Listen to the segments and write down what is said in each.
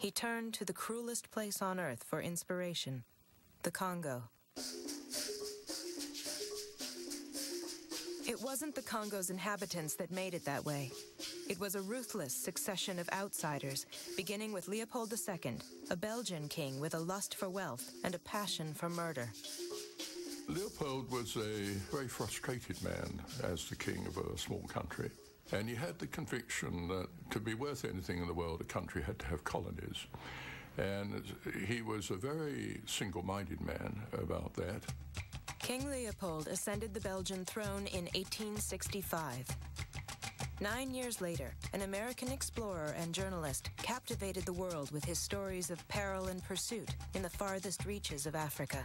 he turned to the cruelest place on earth for inspiration, the Congo. It wasn't the Congo's inhabitants that made it that way. It was a ruthless succession of outsiders, beginning with Leopold II, a Belgian king with a lust for wealth and a passion for murder. Leopold was a very frustrated man as the king of a small country. And he had the conviction that to be worth anything in the world, a country had to have colonies. And he was a very single-minded man about that. King Leopold ascended the Belgian throne in 1865. 9 years later, an American explorer and journalist captivated the world with his stories of peril and pursuit in the farthest reaches of Africa.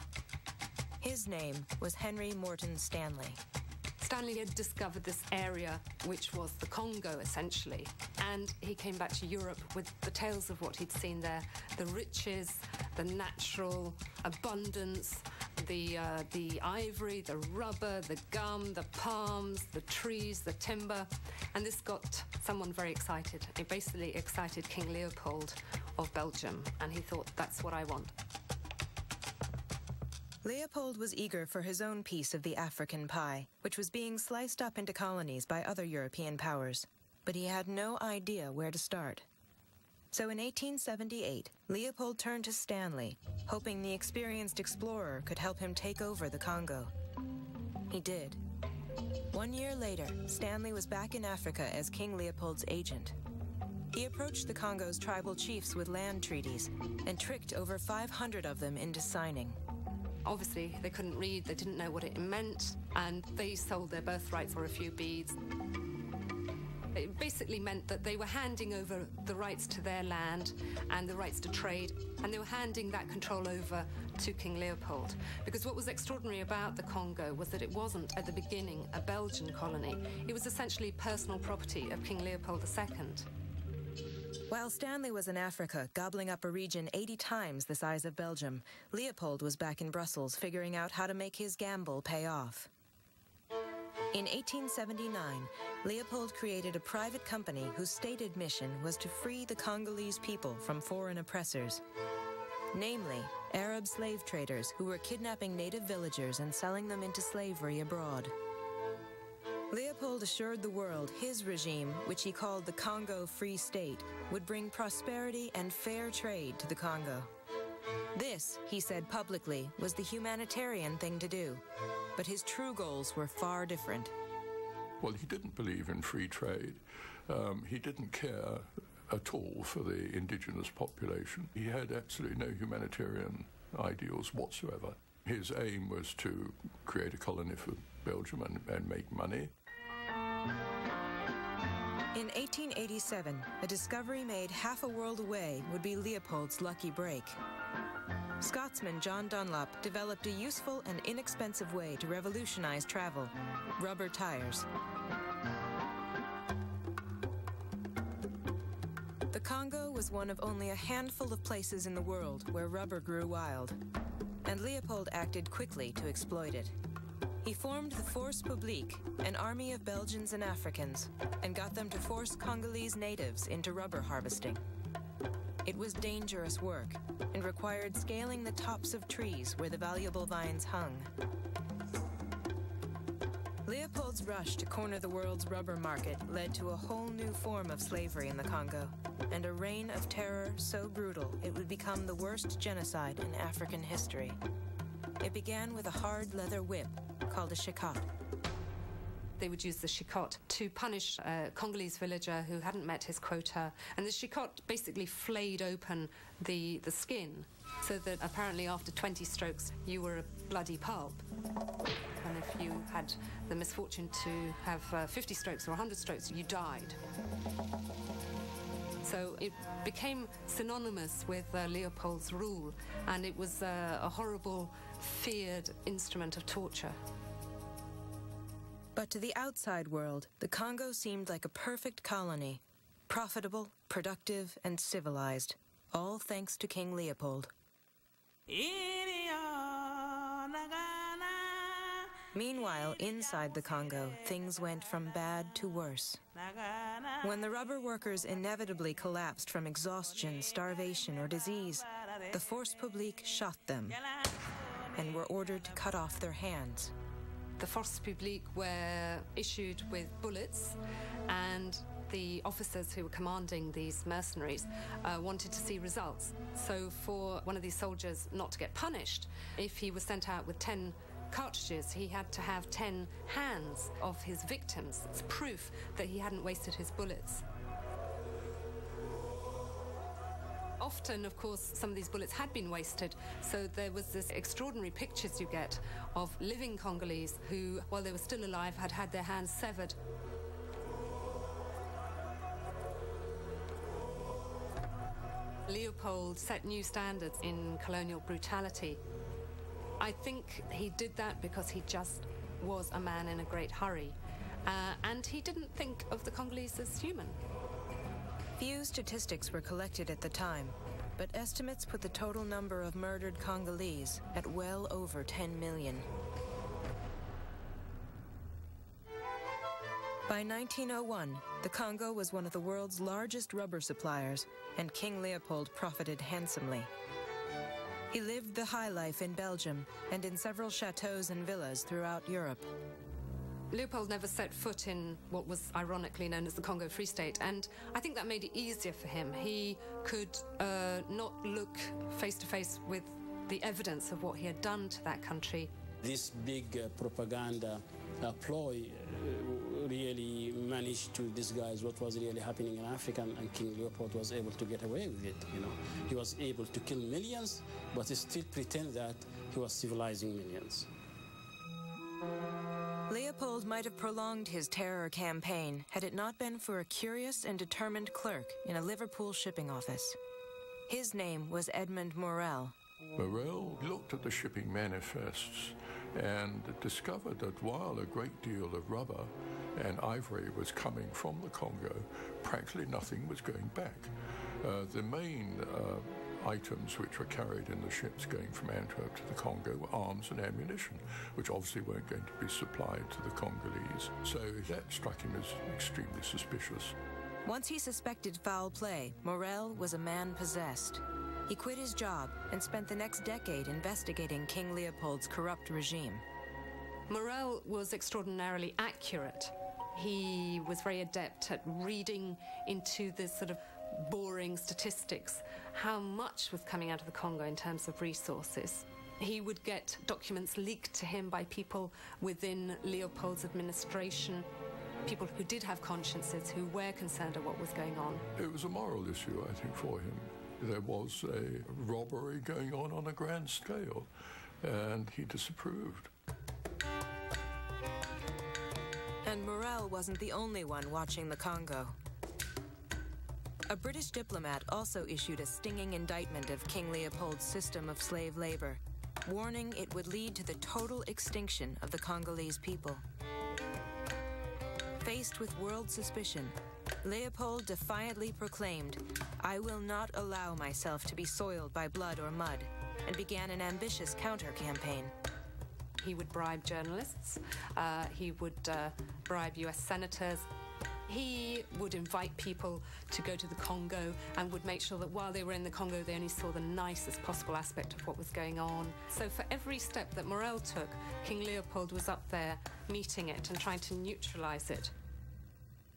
His name was Henry Morton Stanley. Stanley had discovered this area, which was the Congo, essentially, and he came back to Europe with the tales of what he'd seen there, the riches, the natural abundance, the ivory, the rubber, the gum, the palms, the trees, the timber, and this got someone very excited. It basically excited King Leopold of Belgium, and he thought, that's what I want. Leopold was eager for his own piece of the African pie, which was being sliced up into colonies by other European powers, but he had no idea where to start. So in 1878, Leopold turned to Stanley, hoping the experienced explorer could help him take over the Congo. He did. 1 year later, Stanley was back in Africa as King Leopold's agent. He approached the Congo's tribal chiefs with land treaties and tricked over 500 of them into signing. Obviously, they couldn't read, they didn't know what it meant, and they sold their birthright for a few beads. It basically meant that they were handing over the rights to their land and the rights to trade, and they were handing that control over to King Leopold. Because what was extraordinary about the Congo was that it wasn't, at the beginning, a Belgian colony. It was essentially personal property of King Leopold II. While Stanley was in Africa, gobbling up a region 80 times the size of Belgium, Leopold was back in Brussels figuring out how to make his gamble pay off. In 1879, Leopold created a private company whose stated mission was to free the Congolese people from foreign oppressors, namely Arab slave traders who were kidnapping native villagers and selling them into slavery abroad. Leopold assured the world his regime, which he called the Congo Free State, would bring prosperity and fair trade to the Congo. This, he said publicly, was the humanitarian thing to do, but his true goals were far different. Well, he didn't believe in free trade. He didn't care at all for the indigenous population. He had absolutely no humanitarian ideals whatsoever. His aim was to create a colony for Belgium and make money. In 1887, a discovery made half a world away would be Leopold's lucky break. Scotsman John Dunlop developed a useful and inexpensive way to revolutionize travel: rubber tires. The Congo was one of only a handful of places in the world where rubber grew wild, and Leopold acted quickly to exploit it. He formed the Force Publique, an army of Belgians and Africans, and got them to force Congolese natives into rubber harvesting. It was dangerous work and required scaling the tops of trees where the valuable vines hung. Leopold's rush to corner the world's rubber market led to a whole new form of slavery in the Congo, and a reign of terror so brutal it would become the worst genocide in African history. It began with a hard leather whip called a chicotte. They would use the chicotte to punish a Congolese villager who hadn't met his quota, and the chicotte basically flayed open the skin, so that apparently after 20 strokes you were a bloody pulp. And if you had the misfortune to have 50 strokes or 100 strokes, you died. So it became synonymous with Leopold's rule, and it was a horrible, feared instrument of torture. But to the outside world, the Congo seemed like a perfect colony, profitable, productive, and civilized, all thanks to King Leopold. Meanwhile, inside the Congo, things went from bad to worse. When the rubber workers inevitably collapsed from exhaustion, starvation, or disease, the Force Publique shot them and were ordered to cut off their hands. The Force Publique were issued with bullets, and the officers who were commanding these mercenaries wanted to see results. So for one of these soldiers not to get punished, if he was sent out with 10 cartridges, he had to have 10 hands of his victims. It's proof that he hadn't wasted his bullets. Often, of course, some of these bullets had been wasted, so there was this extraordinary pictures you get of living Congolese who, while they were still alive, had had their hands severed. Leopold set new standards in colonial brutality. I think he did that because he just was a man in a great hurry, and he didn't think of the Congolese as human. Few statistics were collected at the time, but estimates put the total number of murdered Congolese at well over 10 million. By 1901, the Congo was one of the world's largest rubber suppliers, and King Leopold profited handsomely. He lived the high life in Belgium and in several chateaux and villas throughout Europe. Leopold never set foot in what was ironically known as the Congo Free State, and I think that made it easier for him. He could not look face to face with the evidence of what he had done to that country. This big propaganda ploy really managed to disguise what was really happening in Africa, and King Leopold was able to get away with it. He was able to kill millions, but he still pretend that he was civilizing millions. Leopold might have prolonged his terror campaign had it not been for a curious and determined clerk in a Liverpool shipping office. His name was Edmund Morel. Morel looked at the shipping manifests and discovered that while a great deal of rubber and ivory was coming from the Congo, practically nothing was going back. The main items which were carried in the ships going from Antwerp to the Congo were arms and ammunition, which obviously weren't going to be supplied to the Congolese. So that struck him as extremely suspicious. Once he suspected foul play, Morel was a man possessed. He quit his job and spent the next decade investigating King Leopold's corrupt regime. Morel was extraordinarily accurate. He was very adept at reading into this sort of boring statistics, how much was coming out of the Congo in terms of resources. He would get documents leaked to him by people within Leopold's administration, people who did have consciences, who were concerned at what was going on. It was a moral issue, I think, for him. There was a robbery going on a grand scale, and he disapproved. And Morel wasn't the only one watching the Congo. A British diplomat also issued a stinging indictment of King Leopold's system of slave labor, warning it would lead to the total extinction of the Congolese people. Faced with world suspicion, Leopold defiantly proclaimed, "I will not allow myself to be soiled by blood or mud," and began an ambitious counter-campaign. He would bribe journalists, he would bribe US senators. He would invite people to go to the Congo and would make sure that while they were in the Congo, they only saw the nicest possible aspect of what was going on. So for every step that Morel took, King Leopold was up there meeting it and trying to neutralize it.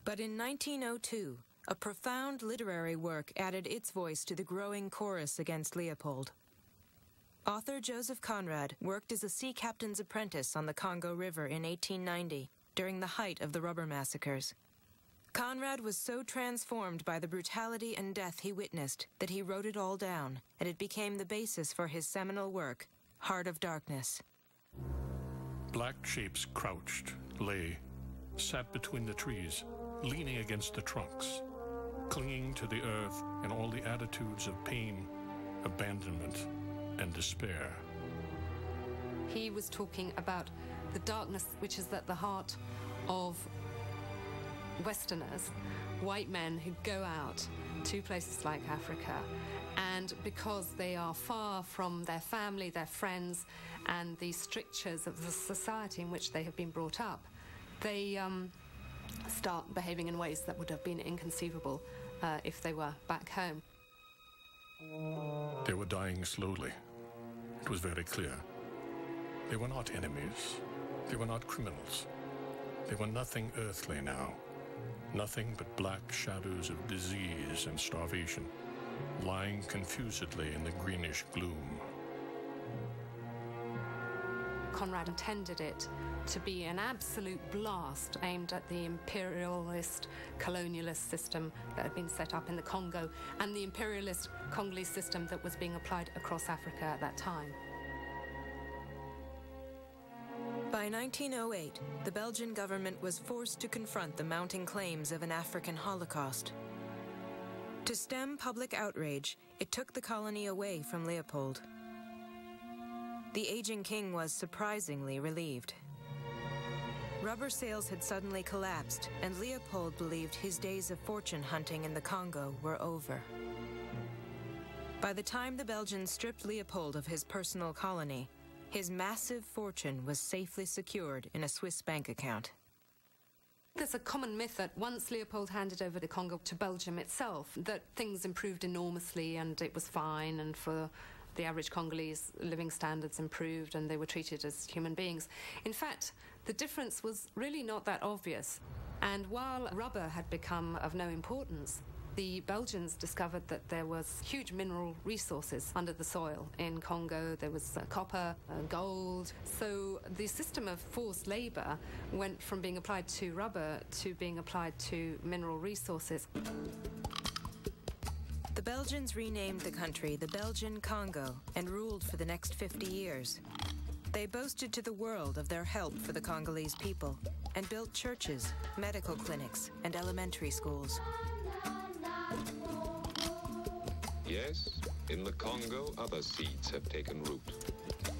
But in 1902, a profound literary work added its voice to the growing chorus against Leopold. Author Joseph Conrad worked as a sea captain's apprentice on the Congo River in 1890, during the height of the rubber massacres. Conrad was so transformed by the brutality and death he witnessed that he wrote it all down, and it became the basis for his seminal work, Heart of Darkness. Black shapes crouched, lay, sat between the trees, leaning against the trunks, clinging to the earth in all the attitudes of pain, abandonment, and despair. He was talking about the darkness which is at the heart of Westerners, white men who go out to places like Africa and And because they are far from their family, their friends, and the strictures of the society in which they have been brought up, they start behaving in ways that would have been inconceivable if they were back home. They were dying slowly. It was very clear. They were not enemies. They were not criminals. They were nothing earthly now. Nothing but black shadows of disease and starvation, lying confusedly in the greenish gloom. Conrad intended it to be an absolute blast aimed at the imperialist, colonialist system that had been set up in the Congo and the imperialist Congolese system that was being applied across Africa at that time. By 1908, the Belgian government was forced to confront the mounting claims of an African Holocaust. To stem public outrage, it took the colony away from Leopold. The aging king was surprisingly relieved. Rubber sales had suddenly collapsed, and Leopold believed his days of fortune hunting in the Congo were over. By the time the Belgians stripped Leopold of his personal colony, his massive fortune was safely secured in a Swiss bank account. There's a common myth that once Leopold handed over the Congo to Belgium itself, that things improved enormously and it was fine, and for the average Congolese, living standards improved and they were treated as human beings. In fact, the difference was really not that obvious. And while rubber had become of no importance, the Belgians discovered that there was huge mineral resources under the soil. In Congo, there was copper, gold. So the system of forced labor went from being applied to rubber to being applied to mineral resources. The Belgians renamed the country the Belgian Congo and ruled for the next 50 years. They boasted to the world of their help for the Congolese people and built churches, medical clinics, and elementary schools. Yes, in the Congo, other seeds have taken root.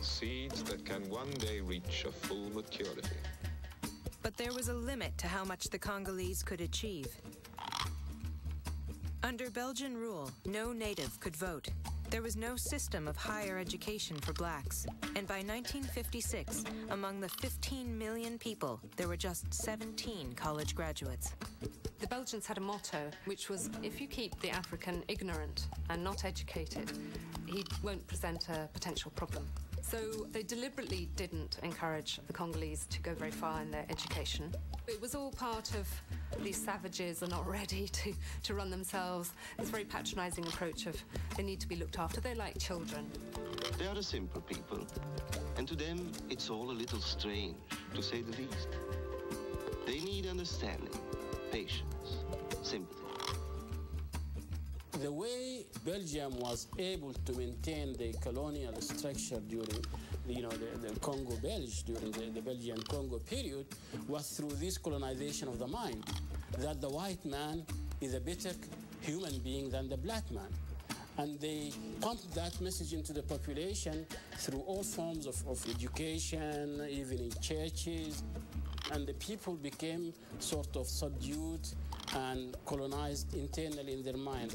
Seeds that can one day reach a full maturity. But there was a limit to how much the Congolese could achieve. Under Belgian rule, no native could vote. There was no system of higher education for blacks. And by 1956, among the 15 million people, there were just 17 college graduates. The Belgians had a motto, which was, if you keep the African ignorant and not educated, he won't present a potential problem. So they deliberately didn't encourage the Congolese to go very far in their education. It was all part of these savages are not ready to run themselves. This very patronizing approach of they need to be looked after. They're like children. They are a simple people, and to them it's all a little strange, to say the least. They need understanding, patience, sympathy. The way Belgium was able to maintain the colonial structure during the Congo Belge, during the Belgian Congo period, was through this colonization of the mind, that the white man is a better human being than the black man. And they pumped that message into the population through all forms of education, even in churches. And the people became sort of subdued and colonized internally in their mind.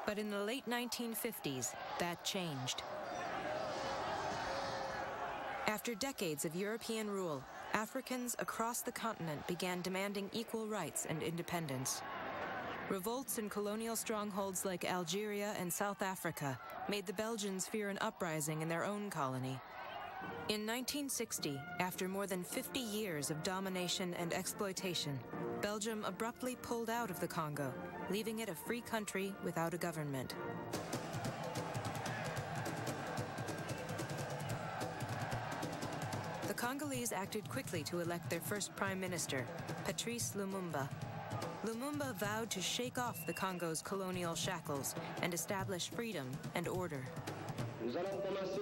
But in the late 1950s, that changed. After decades of European rule, Africans across the continent began demanding equal rights and independence. Revolts in colonial strongholds like Algeria and South Africa made the Belgians fear an uprising in their own colony. In 1960, after more than 50 years of domination and exploitation, Belgium abruptly pulled out of the Congo, leaving it a free country without a government. The Congolese acted quickly to elect their first prime minister, Patrice Lumumba. Lumumba vowed to shake off the Congo's colonial shackles and establish freedom and order. Nous allons commencer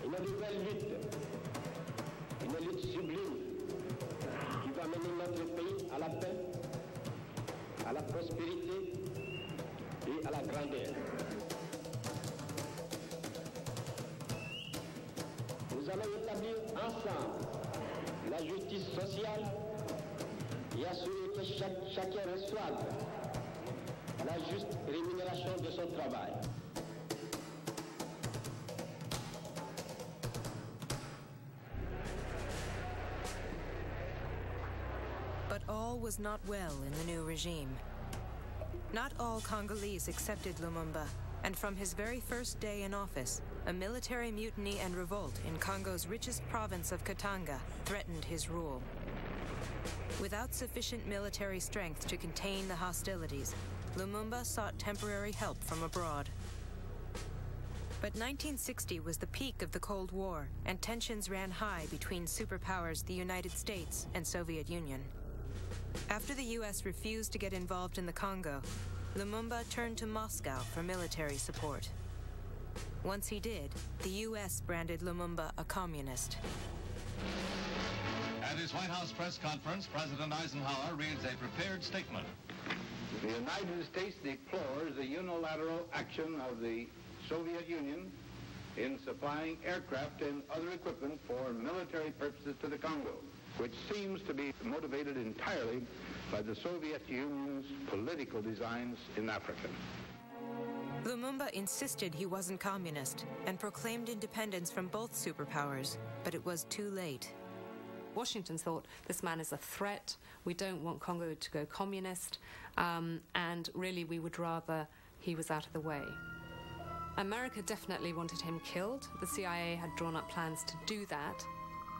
une nouvelle lutte, une lutte sublime qui va mener notre pays à la paix, à la prospérité et à la grandeur. Nous allons établir ensemble la justice sociale et assurer que chaque chacun reçoive la juste rémunération de son travail. But all was not well in the new regime. Not all Congolese accepted Lumumba, and from his very first day in office, a military mutiny and revolt in Congo's richest province of Katanga threatened his rule. Without sufficient military strength to contain the hostilities, Lumumba sought temporary help from abroad. But 1960 was the peak of the Cold War, and tensions ran high between superpowers the United States and Soviet Union. After the U.S. refused to get involved in the Congo, Lumumba turned to Moscow for military support. Once he did, the U.S. branded Lumumba a communist. At his White House press conference, President Eisenhower reads a prepared statement. The United States deplores the unilateral action of the Soviet Union in supplying aircraft and other equipment for military purposes to the Congo, which seems to be motivated entirely by the Soviet Union's political designs in Africa. Lumumba insisted he wasn't communist and proclaimed independence from both superpowers, but it was too late. Washington thought this man is a threat. We don't want Congo to go communist, and really we would rather he was out of the way. America definitely wanted him killed. The CIA had drawn up plans to do that,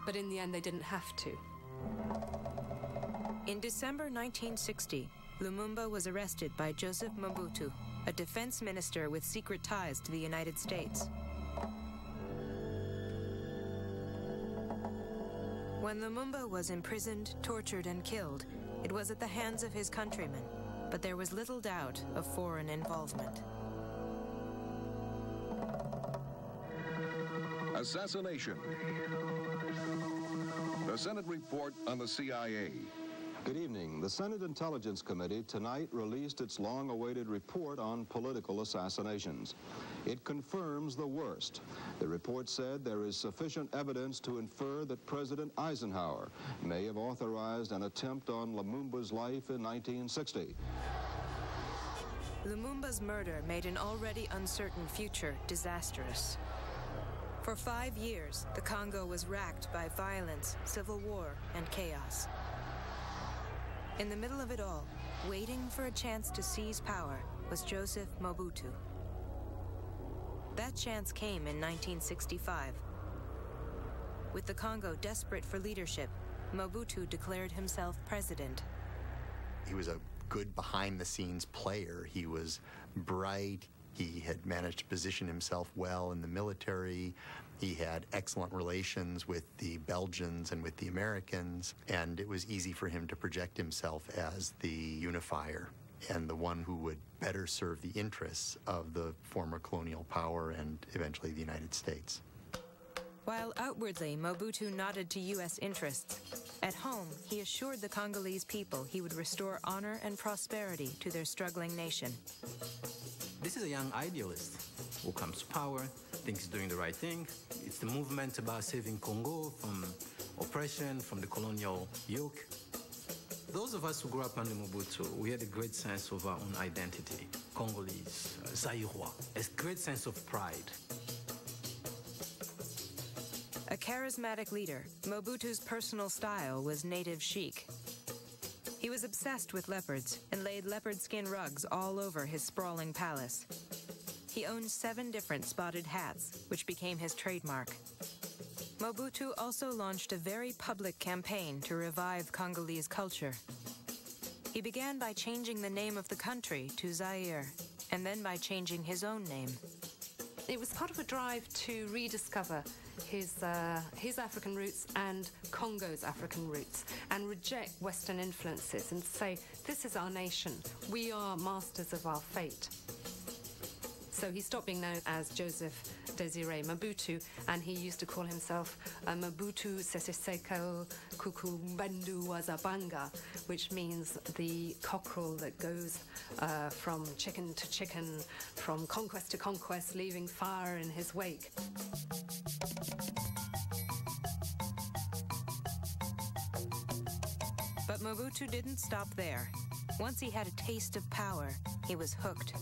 but in the end they didn't have to. In December 1960, Lumumba was arrested by Joseph Mobutu, a defense minister with secret ties to the United States. When Lumumba was imprisoned, tortured, and killed, it was at the hands of his countrymen, but there was little doubt of foreign involvement. Assassination. The Senate report on the CIA. Good evening. The Senate Intelligence Committee tonight released its long-awaited report on political assassinations. It confirms the worst. The report said there is sufficient evidence to infer that President Eisenhower may have authorized an attempt on Lumumba's life in 1960. Lumumba's murder made an already uncertain future disastrous. For 5 years, the Congo was racked by violence, civil war, and chaos. In the middle of it all, waiting for a chance to seize power, was Joseph Mobutu. That chance came in 1965. With the Congo desperate for leadership, Mobutu declared himself president. He was a good behind-the-scenes player. He was bright. He had managed to position himself well in the military. He had excellent relations with the Belgians and with the Americans, and it was easy for him to project himself as the unifier and the one who would better serve the interests of the former colonial power and eventually the United States. While outwardly Mobutu nodded to U.S. interests, at home he assured the Congolese people he would restore honor and prosperity to their struggling nation. This is a young idealist who comes to power, thinks he's doing the right thing. It's the movement about saving Congo from oppression, from the colonial yoke. Those of us who grew up under Mobutu, we had a great sense of our own identity. Congolese, Zaïrois, a great sense of pride. A charismatic leader, Mobutu's personal style was native chic. He was obsessed with leopards and laid leopard skin rugs all over his sprawling palace. He owned 7 different spotted hats, which became his trademark. Mobutu also launched a very public campaign to revive Congolese culture. He began by changing the name of the country to Zaire, and then by changing his own name. It was part of a drive to rediscover his African roots and Congo's African roots and reject Western influences and say, this is our nation. We are masters of our fate. So he stopped being known as Joseph Désiré Mobutu, and he used to call himself Mobutu Sese Seko Kukubandu Wazabanga, which means the cockerel that goes from chicken to chicken, from conquest to conquest, leaving fire in his wake. But Mobutu didn't stop there. Once he had a taste of power, he was hooked.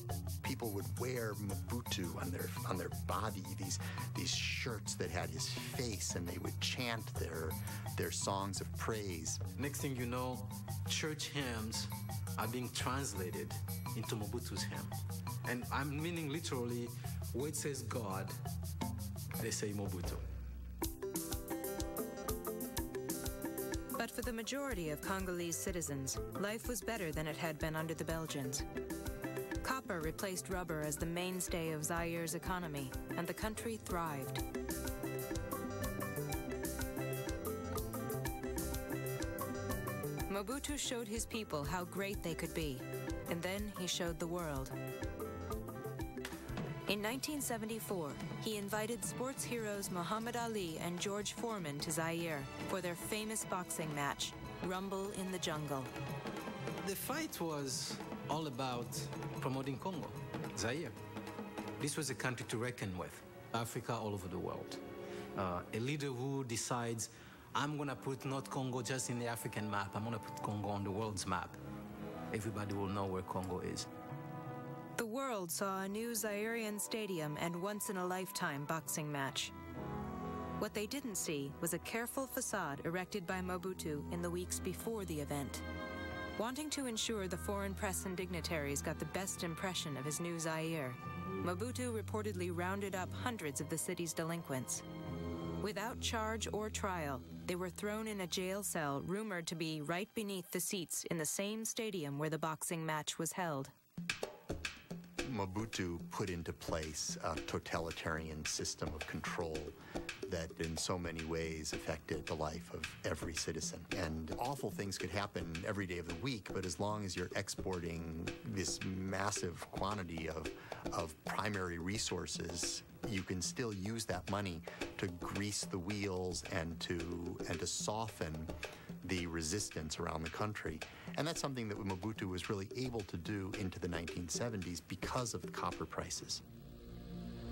People would wear Mobutu on their body, these shirts that had his face, and they would chant their songs of praise. Next thing you know, church hymns are being translated into Mobutu's hymn. And I'm meaning literally, where it says God, they say Mobutu. But for the majority of Congolese citizens, life was better than it had been under the Belgians. Copper replaced rubber as the mainstay of Zaire's economy, and the country thrived. Mobutu showed his people how great they could be, and then he showed the world. In 1974, he invited sports heroes Muhammad Ali and George Foreman to Zaire for their famous boxing match, Rumble in the Jungle. The fight was all about promoting Congo, Zaire. This was a country to reckon with, Africa all over the world. A leader who decides, I'm going to put not Congo just in the African map, I'm going to put Congo on the world's map. Everybody will know where Congo is. The world saw a new Zairean stadium and once-in-a-lifetime boxing match. What they didn't see was a careful facade erected by Mobutu in the weeks before the event. Wanting to ensure the foreign press and dignitaries got the best impression of his new Zaire, Mobutu reportedly rounded up hundreds of the city's delinquents. Without charge or trial, they were thrown in a jail cell rumored to be right beneath the seats in the same stadium where the boxing match was held. Mobutu put into place a totalitarian system of control that in so many ways affected the life of every citizen. And awful things could happen every day of the week, but as long as you're exporting this massive quantity of primary resources, you can still use that money to grease the wheels and to soften the resistance around the country. And that's something that Mobutu was really able to do into the 1970s because of the copper prices.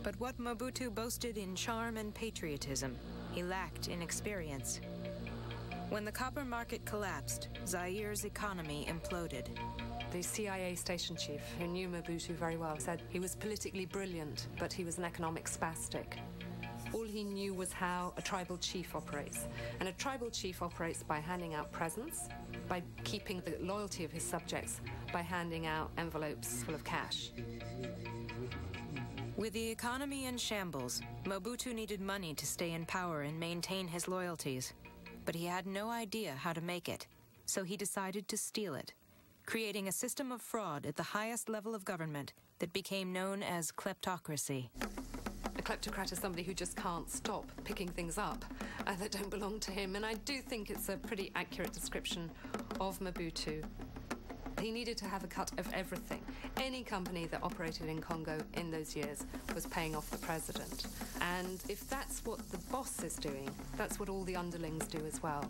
But what Mobutu boasted in charm and patriotism, he lacked in experience. When the copper market collapsed, Zaire's economy imploded. The CIA station chief, who knew Mobutu very well, said he was politically brilliant, but he was an economic spastic. All he knew was how a tribal chief operates. And a tribal chief operates by handing out presents, by keeping the loyalty of his subjects, by handing out envelopes full of cash. With the economy in shambles, Mobutu needed money to stay in power and maintain his loyalties. But he had no idea how to make it, so he decided to steal it, creating a system of fraud at the highest level of government that became known as kleptocracy. A kleptocrat is somebody who just can't stop picking things up that don't belong to him, and I do think it's a pretty accurate description of Mobutu. He needed to have a cut of everything. Any company that operated in Congo in those years was paying off the president. And if that's what the boss is doing, that's what all the underlings do as well.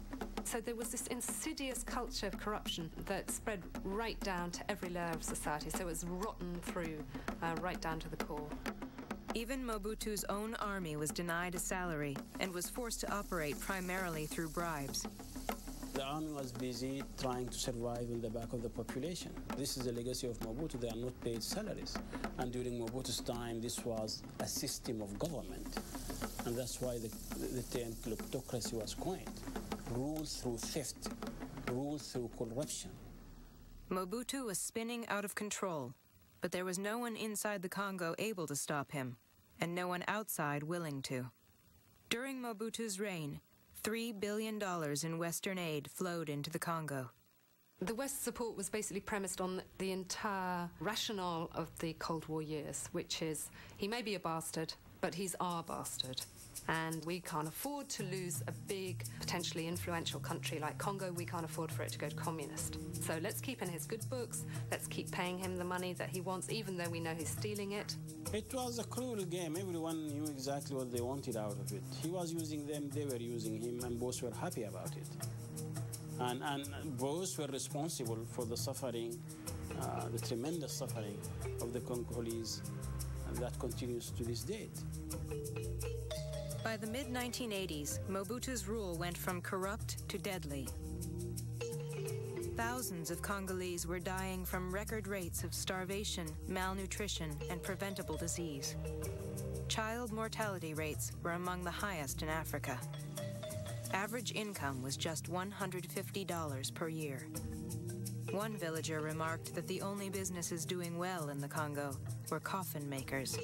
So there was this insidious culture of corruption that spread right down to every layer of society. So it was rotten through, right down to the core. Even Mobutu's own army was denied a salary and was forced to operate primarily through bribes. The army was busy trying to survive in the back of the population. This is the legacy of Mobutu. They are not paid salaries. And during Mobutu's time, this was a system of government. And that's why the term kleptocracy was coined. Rule through theft, rule through corruption. Mobutu was spinning out of control, but there was no one inside the Congo able to stop him, and no one outside willing to. During Mobutu's reign, $3 billion in Western aid flowed into the Congo. The West's support was basically premised on the entire rationale of the Cold War years, which is, he may be a bastard, but he's our bastard. And we can't afford to lose a big, potentially influential country like Congo. We can't afford for it to go to communist. So let's keep in his good books. Let's keep paying him the money that he wants, even though we know he's stealing it. It was a cruel game. Everyone knew exactly what they wanted out of it. He was using them, they were using him, and both were happy about it. And both were responsible for the suffering, the tremendous suffering of the Congolese, and that continues to this date. By the mid-1980s, Mobutu's rule went from corrupt to deadly. Thousands of Congolese were dying from record rates of starvation, malnutrition, and preventable disease. Child mortality rates were among the highest in Africa. Average income was just $150 per year. One villager remarked that the only businesses doing well in the Congo were coffin makers.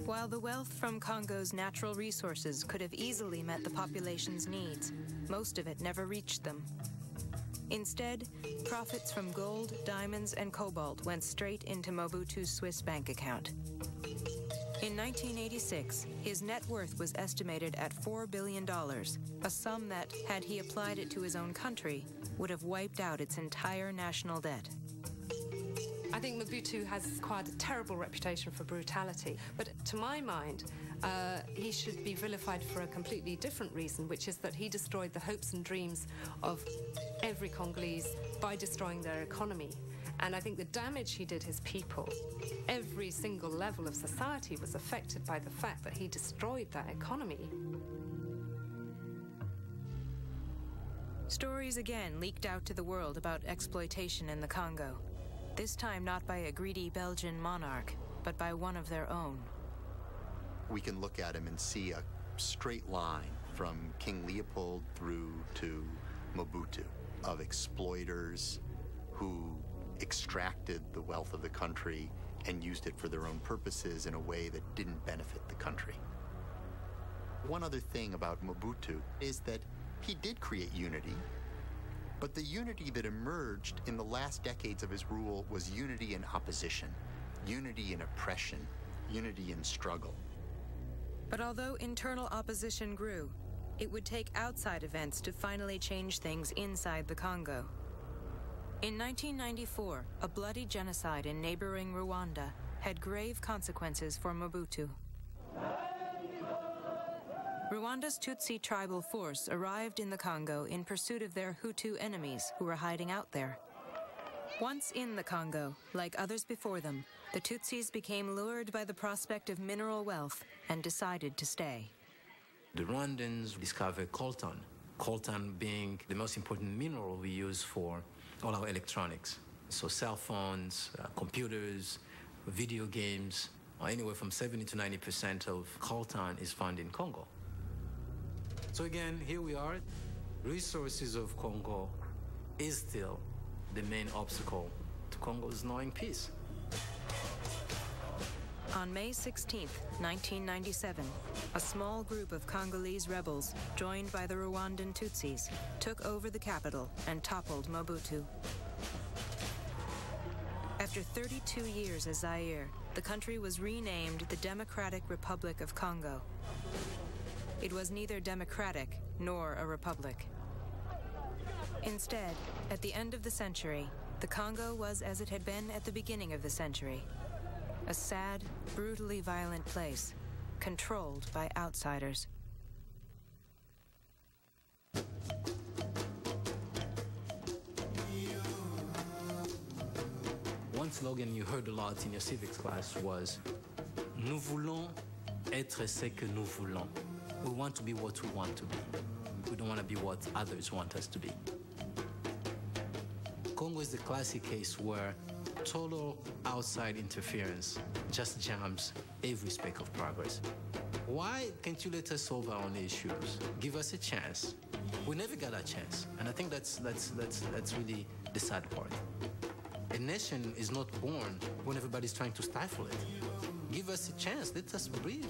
While the wealth from Congo's natural resources could have easily met the population's needs, most of it never reached them. Instead, profits from gold, diamonds, and cobalt went straight into Mobutu's Swiss bank account. In 1986, his net worth was estimated at $4 billion, a sum that, had he applied it to his own country, would have wiped out its entire national debt. I think Mobutu has acquired a terrible reputation for brutality, but to my mind, he should be vilified for a completely different reason, which is that he destroyed the hopes and dreams of every Congolese by destroying their economy. And I think the damage he did his people, every single level of society was affected by the fact that he destroyed that economy. Stories again leaked out to the world about exploitation in the Congo. This time not by a greedy Belgian monarch, but by one of their own. We can look at him and see a straight line from King Leopold through to Mobutu of exploiters who extracted the wealth of the country and used it for their own purposes in a way that didn't benefit the country. One other thing about Mobutu is that he did create unity, but the unity that emerged in the last decades of his rule was unity in opposition, unity in oppression, unity in struggle. But although internal opposition grew, it would take outside events to finally change things inside the Congo. In 1994, a bloody genocide in neighboring Rwanda had grave consequences for Mobutu. Rwanda's Tutsi tribal force arrived in the Congo in pursuit of their Hutu enemies who were hiding out there. Once in the Congo, like others before them, the Tutsis became lured by the prospect of mineral wealth and decided to stay. The Rwandans discovered coltan, coltan being the most important mineral we use for all our electronics. So cell phones, computers, video games, anywhere from 70 to 90% of coltan is found in Congo. So again, here we are. Resources of Congo is still the main obstacle to Congo's knowing peace. On May 16, 1997, a small group of Congolese rebels, joined by the Rwandan Tutsis, took over the capital and toppled Mobutu. After 32 years as Zaire, the country was renamed the Democratic Republic of Congo. It was neither democratic nor a republic. Instead, at the end of the century, the Congo was as it had been at the beginning of the century. A sad, brutally violent place, controlled by outsiders. One slogan you heard a lot in your civics class was, "Nous voulons être ce que nous voulons." We want to be what we want to be. We don't want to be what others want us to be. Congo is the classic case where total outside interference just jams every speck of progress. Why can't you let us solve our own issues? Give us a chance. We never got a chance, and I think that's really the sad part. A nation is not born when everybody's trying to stifle it. Give us a chance. Let us breathe.